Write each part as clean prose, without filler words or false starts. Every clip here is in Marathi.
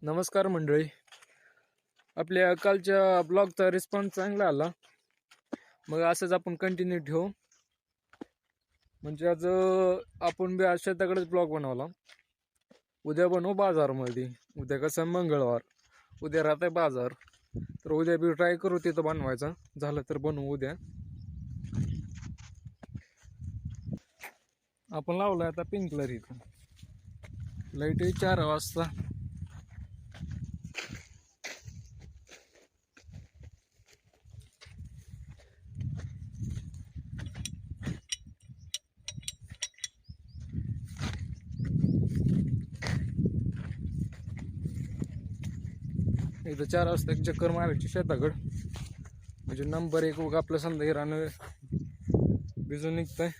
नमस्कार मंडळी, आपल्या कालच्या ब्लॉगचा रिस्पॉन्स चांगला आला. मग असंच आपण कंटिन्यू ठेवू. म्हणजे आज आपण बी आज शेताकडेच ब्लॉग बनवला. उद्या बनवू बाजारमध्ये. उद्या कसं मंगळवार, उद्या राहते बाजार, तर उद्या बी ट्राय करू तिथं बनवायचा. झालं तर बनवू उद्या. आपण लावलाय आता पिंकलर इथं. लाईट 4 वाजता. एकदा 4 वाजता एक चक्कर मारायची शेताकडं. म्हणजे नंबर 1 उगा आपलं समजा रानं भिजून निघतंय.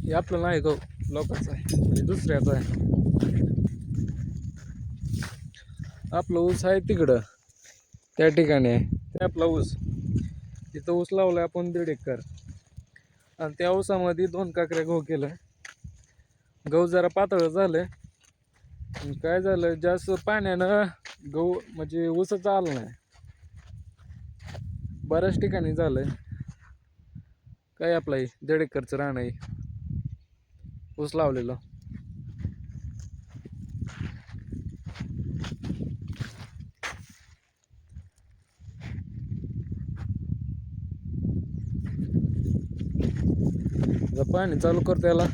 हे आपलं नाही, तो लोकांचा आहे, म्हणजे दुसऱ्याचा आहे. आपलं ऊस आहे तिकडं, त्या ठिकाणी आहे ते आपला ऊस. तिथं ऊस लावलाय आपण 1.5 एकर. आणि त्या ऊसामध्ये 2 काकऱ्या गहू केलं. गहू जरा पातळ झालं. काय झालं, जास्त पाण्यानं गहू म्हणजे ऊसच आलं नाही. बऱ्याच ठिकाणी झालंय. काय आपलं 1.5 एकरचं रान आहे, ऊस लावलेलं. पाणी चालू करतो याला.